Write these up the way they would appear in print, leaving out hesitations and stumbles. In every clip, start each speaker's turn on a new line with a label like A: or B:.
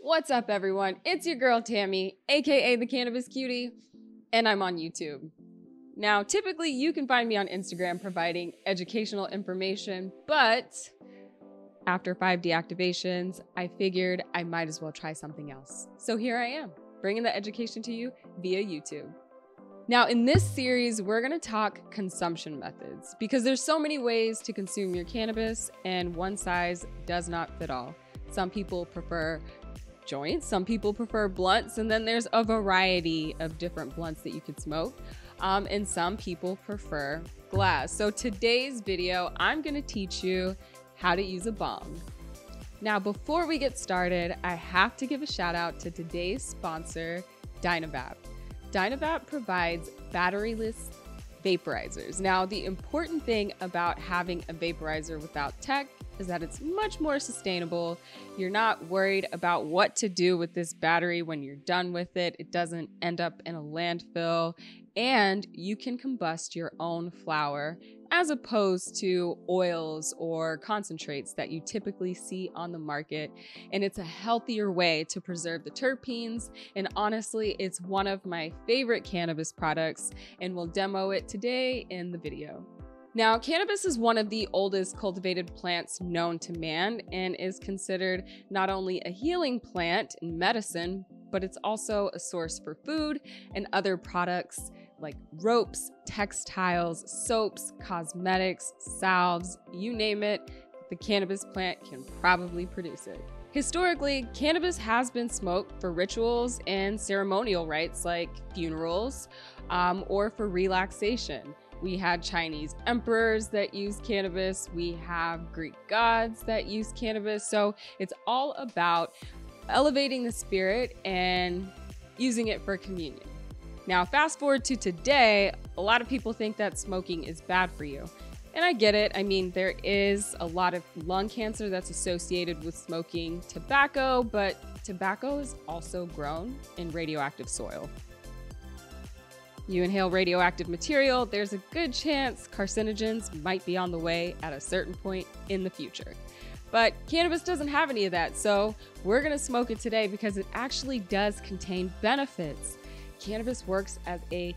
A: What's up, everyone? It's your girl Tammy, aka the Cannabis Cutie, and I'm on YouTube. Now, typically you can find me on Instagram providing educational information, but after 5 deactivations, I figured I might as well try something else. So here I am, bringing the education to you via YouTube. Now, in this series, we're gonna talk consumption methods because there's so many ways to consume your cannabis and one size does not fit all. Some people prefer joints, some people prefer blunts, and then there's a variety of different blunts that you could smoke. And some people prefer glass. So today's video, I'm gonna teach you how to use a bong. Now, before we get started, I have to give a shout out to today's sponsor, Dynavap. Dynavap provides batteryless vaporizers. Now, the important thing about having a vaporizer without tech is that it's much more sustainable. You're not worried about what to do with this battery when you're done with it. It doesn't end up in a landfill, and you can combust your own flower as opposed to oils or concentrates that you typically see on the market. And it's a healthier way to preserve the terpenes. And honestly, it's one of my favorite cannabis products, and we'll demo it today in the video. Now, cannabis is one of the oldest cultivated plants known to man and is considered not only a healing plant and medicine, but it's also a source for food and other products like ropes, textiles, soaps, cosmetics, salves, you name it, the cannabis plant can probably produce it. Historically, cannabis has been smoked for rituals and ceremonial rites like funerals or for relaxation. We had Chinese emperors that used cannabis. We have Greek gods that use cannabis. So it's all about elevating the spirit and using it for communion. Now, fast forward to today, a lot of people think that smoking is bad for you. And I get it. I mean, there is a lot of lung cancer that's associated with smoking tobacco, but tobacco is also grown in radioactive soil. You inhale radioactive material, there's a good chance carcinogens might be on the way at a certain point in the future. But cannabis doesn't have any of that, so we're gonna smoke it today because it actually does contain benefits. Cannabis works as a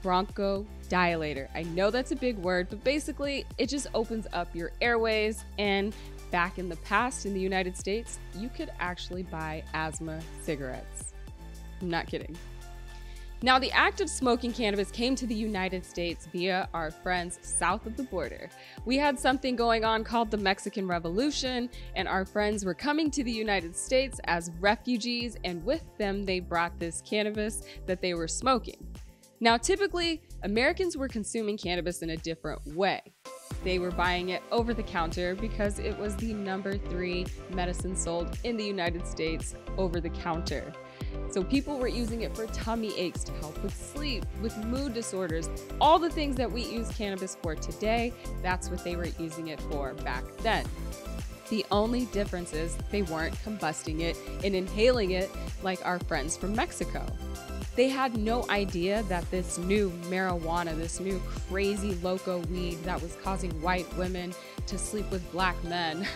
A: bronchodilator. I know that's a big word, but basically it just opens up your airways, and back in the past in the United States, you could actually buy asthma cigarettes. I'm not kidding. Now, the act of smoking cannabis came to the United States via our friends south of the border. We had something going on called the Mexican Revolution, and our friends were coming to the United States as refugees, and with them, they brought this cannabis that they were smoking. Now, typically, Americans were consuming cannabis in a different way. They were buying it over the counter because it was the #3 medicine sold in the United States over the counter. So people were using it for tummy aches, to help with sleep, with mood disorders, all the things that we use cannabis for today, that's what they were using it for back then. The only difference is they weren't combusting it and inhaling it like our friends from Mexico. They had no idea that this new marijuana, this new crazy loco weed that was causing white women to sleep with black men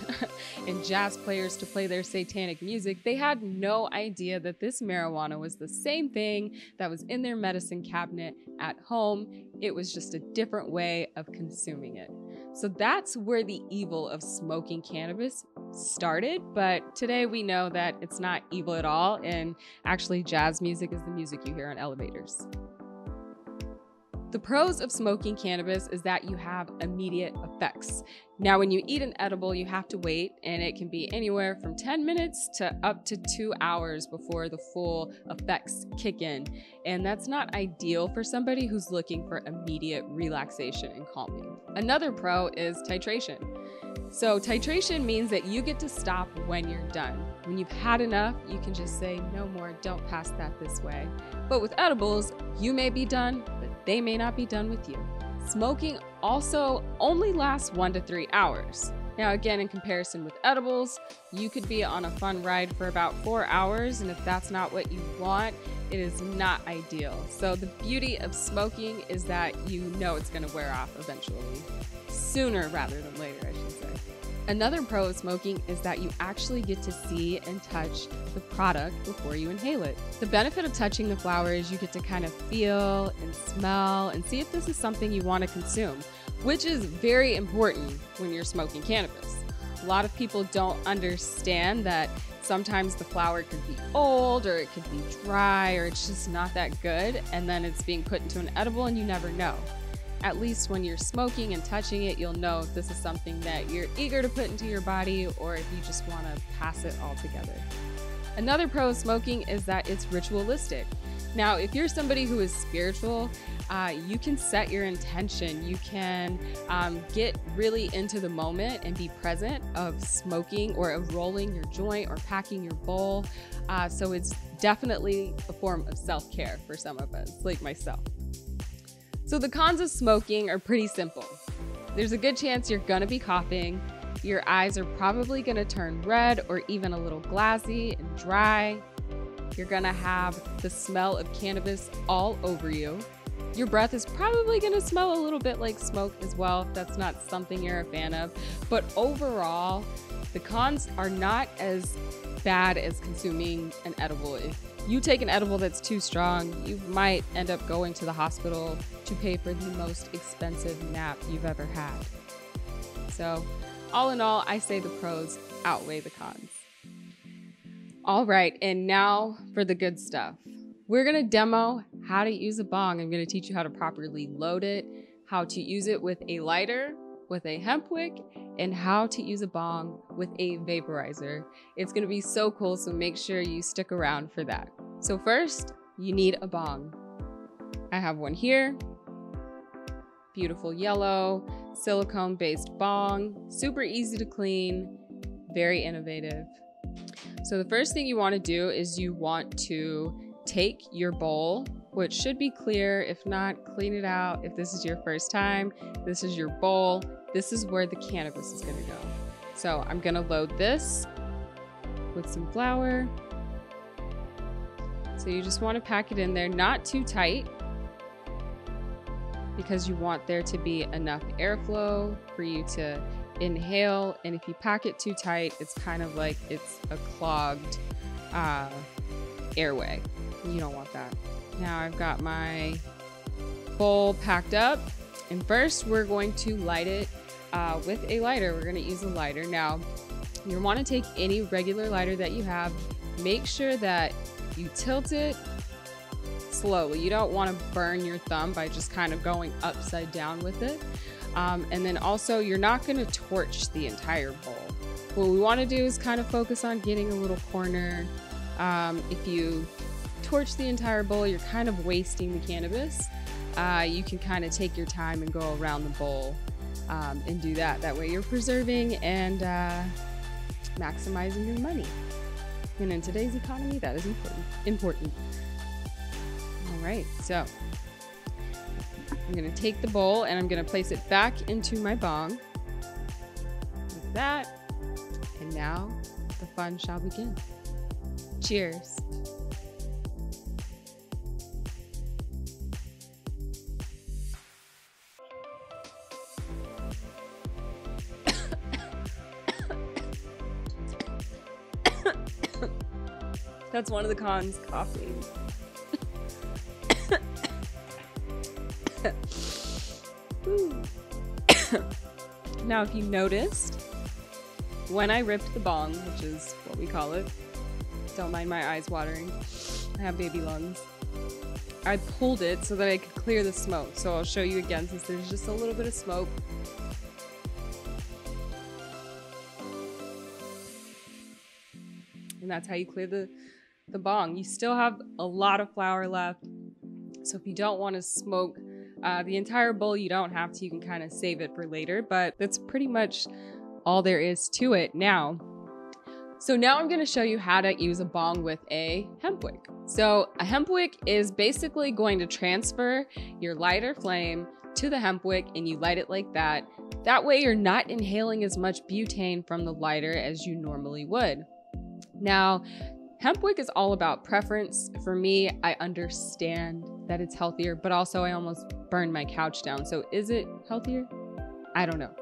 A: and jazz players to play their satanic music, they had no idea that this marijuana was the same thing that was in their medicine cabinet at home. It was just a different way of consuming it. So that's where the evil of smoking cannabis started, but today we know that it's not evil at all, and actually jazz music is the music you hear on elevators. The pros of smoking cannabis is that you have immediate effects. Now, when you eat an edible, you have to wait, and it can be anywhere from 10 minutes to up to 2 hours before the full effects kick in. And that's not ideal for somebody who's looking for immediate relaxation and calming. Another pro is titration. So titration means that you get to stop when you're done. When you've had enough, you can just say, no more, don't pass that this way. But with edibles, you may be done, but they may not be done with you. Smoking also only lasts 1 to 3 hours. Now, again, in comparison with edibles, you could be on a fun ride for about 4 hours, and if that's not what you want, it is not ideal. So the beauty of smoking is that you know it's gonna wear off eventually. Sooner rather than later, I should say. Another pro of smoking is that you actually get to see and touch the product before you inhale it. The benefit of touching the flower is you get to kind of feel and smell and see if this is something you want to consume, which is very important when you're smoking cannabis. A lot of people don't understand that sometimes the flower could be old or it could be dry or it's just not that good, and then it's being put into an edible and you never know. At least when you're smoking and touching it, you'll know if this is something that you're eager to put into your body or if you just want to pass it altogether. Another pro of smoking is that it's ritualistic. Now, if you're somebody who is spiritual, you can set your intention. You can get really into the moment and be present of smoking or of rolling your joint or packing your bowl. So it's definitely a form of self-care for some of us, like myself. So the cons of smoking are pretty simple. There's a good chance you're gonna be coughing. Your eyes are probably gonna turn red or even a little glassy and dry. You're gonna have the smell of cannabis all over you. Your breath is probably gonna smell a little bit like smoke as well, if that's not something you're a fan of. But overall, the cons are not as bad as consuming an edible. If you take an edible that's too strong, you might end up going to the hospital to pay for the most expensive nap you've ever had. So, all in all, I say the pros outweigh the cons. All right, and now for the good stuff. We're gonna demo how to use a bong. I'm gonna teach you how to properly load it, how to use it with a lighter, with a hemp wick, and how to use a bong with a vaporizer. It's gonna be so cool, so make sure you stick around for that. So first, you need a bong. I have one here. Beautiful yellow, silicone-based bong. Super easy to clean, very innovative. So the first thing you wanna do is you want to take your bowl, which should be clear. If not, clean it out. If this is your first time, this is your bowl. This is where the cannabis is gonna go. So I'm gonna load this with some flour. So you just wanna pack it in there, not too tight, because you want there to be enough airflow for you to inhale. And if you pack it too tight, it's kind of like it's a clogged airway. You don't want that. Now I've got my bowl packed up, and first we're going to light it with a lighter. We're gonna use a lighter. Now, you wanna take any regular lighter that you have, make sure that you tilt it slowly. You don't wanna burn your thumb by just kind of going upside down with it. And then also, you're not gonna torch the entire bowl. What we wanna do is kind of focus on getting a little corner. If you torch the entire bowl, you're kind of wasting the cannabis. You can kind of take your time and go around the bowl and do that. That way you're preserving and maximizing your money. And in today's economy, that is important. All right, so I'm gonna take the bowl and I'm gonna place it back into my bong. Like that. And now the fun shall begin. Cheers. That's one of the cons, coughing. Now, if you noticed, when I ripped the bong, which is what we call it, don't mind my eyes watering, I have baby lungs, I pulled it so that I could clear the smoke. So I'll show you again since there's just a little bit of smoke. And that's how you clear the bong. You still have a lot of flower left. So if you don't want to smoke the entire bowl, you don't have to. You can kind of save it for later, but that's pretty much all there is to it now. So now I'm going to show you how to use a bong with a hemp wick. So a hemp wick is basically going to transfer your lighter flame to the hemp wick, and you light it like that. That way you're not inhaling as much butane from the lighter as you normally would. Now, hemp wick is all about preference. For me, I understand that it's healthier, but also I almost burned my couch down. So is it healthier? I don't know.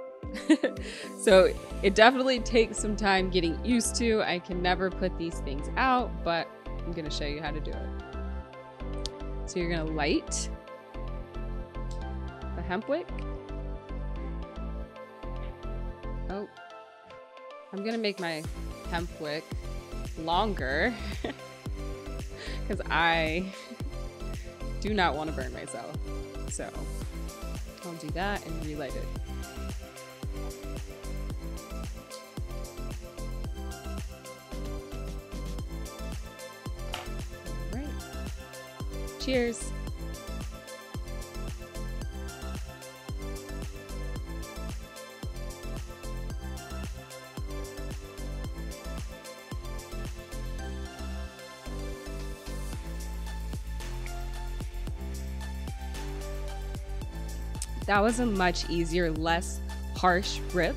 A: So it definitely takes some time getting used to. I can never put these things out, but I'm gonna show you how to do it. So you're gonna light the hemp wick. Oh, I'm gonna make my hemp wick longer because I do not want to burn myself. So I'll do that and relight it. All right. Cheers. That was a much easier, less harsh rip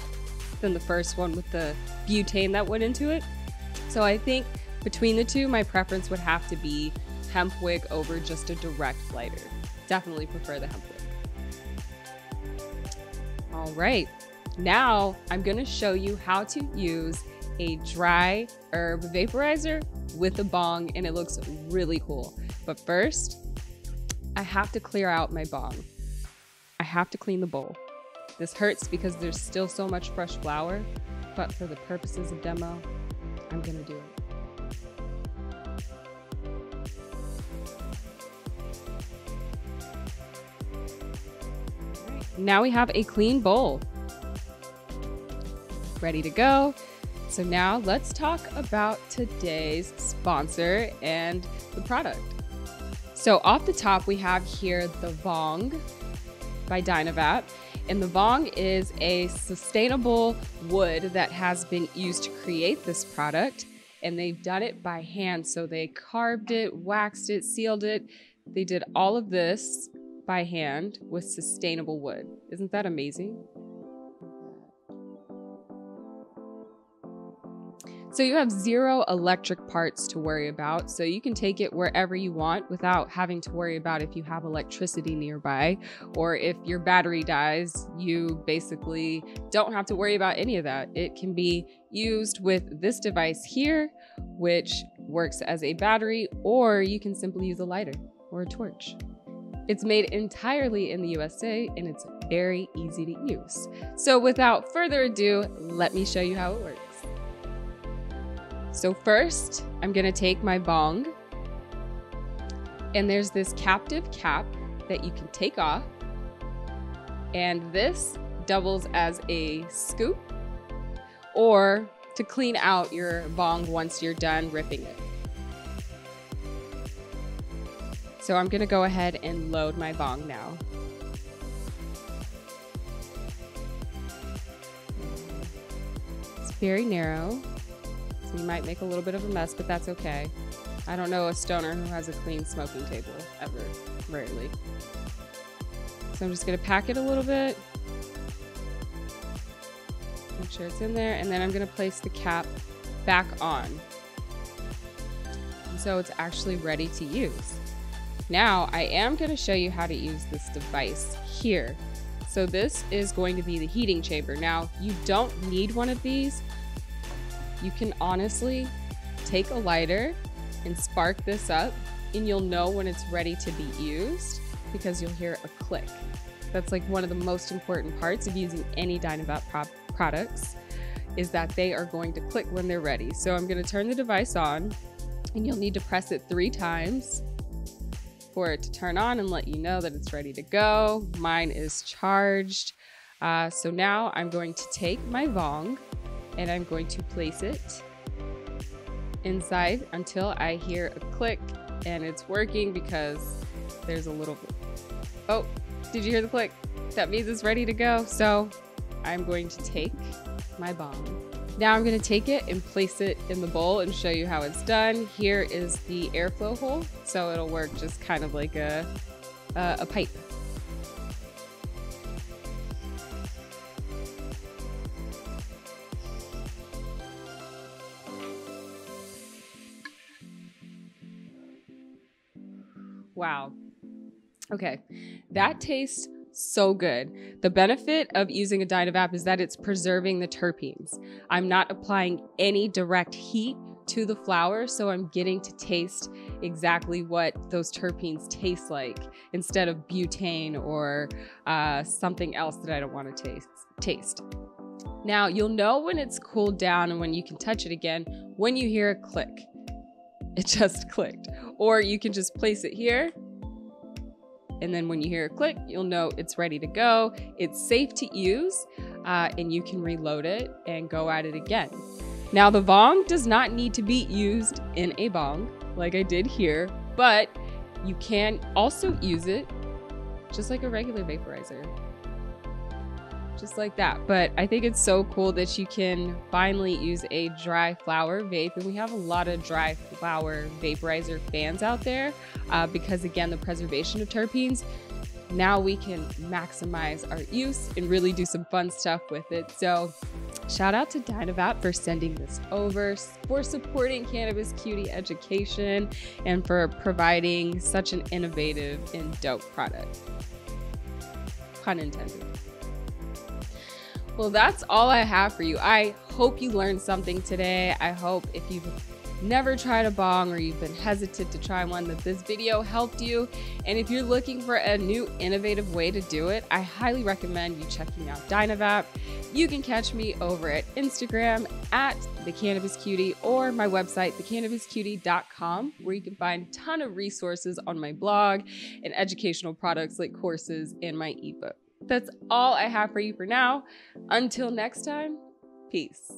A: than the first one with the butane that went into it. So I think between the two, my preference would have to be hemp wick over just a direct lighter. Definitely prefer the hemp wick. All right, now I'm gonna show you how to use a dry herb vaporizer with a bong, and it looks really cool. But first, I have to clear out my bong. I have to clean the bowl. This hurts because there's still so much fresh flower, but for the purposes of demo, I'm gonna do it. All right, now we have a clean bowl. Ready to go. So now let's talk about today's sponsor and the product. So off the top, we have here the Bong by Dynavap. And the Bong is a sustainable wood that has been used to create this product. And they've done it by hand. So they carved it, waxed it, sealed it. They did all of this by hand with sustainable wood. Isn't that amazing? So you have 0 electric parts to worry about, so you can take it wherever you want without having to worry about if you have electricity nearby, or if your battery dies, you basically don't have to worry about any of that. It can be used with this device here, which works as a battery, or you can simply use a lighter or a torch. It's made entirely in the USA, and it's very easy to use. So without further ado, let me show you how it works. So first, I'm gonna take my bong, and there's this captive cap that you can take off, and this doubles as a scoop or to clean out your bong once you're done ripping it. So I'm gonna go ahead and load my bong now. It's very narrow. So you might make a little bit of a mess, but that's okay. I don't know a stoner who has a clean smoking table, ever, rarely. So I'm just gonna pack it a little bit. Make sure it's in there, and then I'm gonna place the cap back on. And so it's actually ready to use. Now, I am gonna show you how to use this device here. So this is going to be the heating chamber. Now, you don't need one of these. You can honestly take a lighter and spark this up, and you'll know when it's ready to be used because you'll hear a click. That's like one of the most important parts of using any Dynavap products, is that they are going to click when they're ready. So I'm gonna turn the device on, and you'll need to press it 3 times for it to turn on and let you know that it's ready to go. Mine is charged. So now I'm going to take my Bong, and I'm going to place it inside until I hear a click, and it's working because there's a little bit. Oh, did you hear the click? That means it's ready to go. So I'm going to take my Bong. Now I'm going to take it and place it in the bowl and show you how it's done. Here is the airflow hole, so it'll work just kind of like a pipe. Wow. Okay, that tastes So good. The benefit of using a Dynavap is that it's preserving the terpenes. I'm not applying any direct heat to the flower, so I'm getting to taste exactly what those terpenes taste like instead of butane or something else that I don't want to taste. Now, you'll know when it's cooled down and when you can touch it again when you hear a click. It just clicked. Or you can just place it here, and then when you hear a click, you'll know it's ready to go. It's safe to use, and you can reload it and go at it again. Now, the bong does not need to be used in a bong like I did here, but you can also use it just like a regular vaporizer. Just like that. But I think it's so cool that you can finally use a dry flower vape, and we have a lot of dry flower vaporizer fans out there because, again, the preservation of terpenes. Now we can maximize our use and really do some fun stuff with it. So shout out to Dynavap for sending this over, for supporting Cannabis Cutie education, and for providing such an innovative and dope product. Pun intended. Well, that's all I have for you. I hope you learned something today. I hope if you've never tried a bong or you've been hesitant to try one, that this video helped you. And if you're looking for a new innovative way to do it, I highly recommend you checking out Dynavap. You can catch me over at Instagram at @thecannabiscutie or my website, thecannabiscutie.com, where you can find a ton of resources on my blog and educational products like courses and my ebook. That's all I have for you for now. Until next time, peace.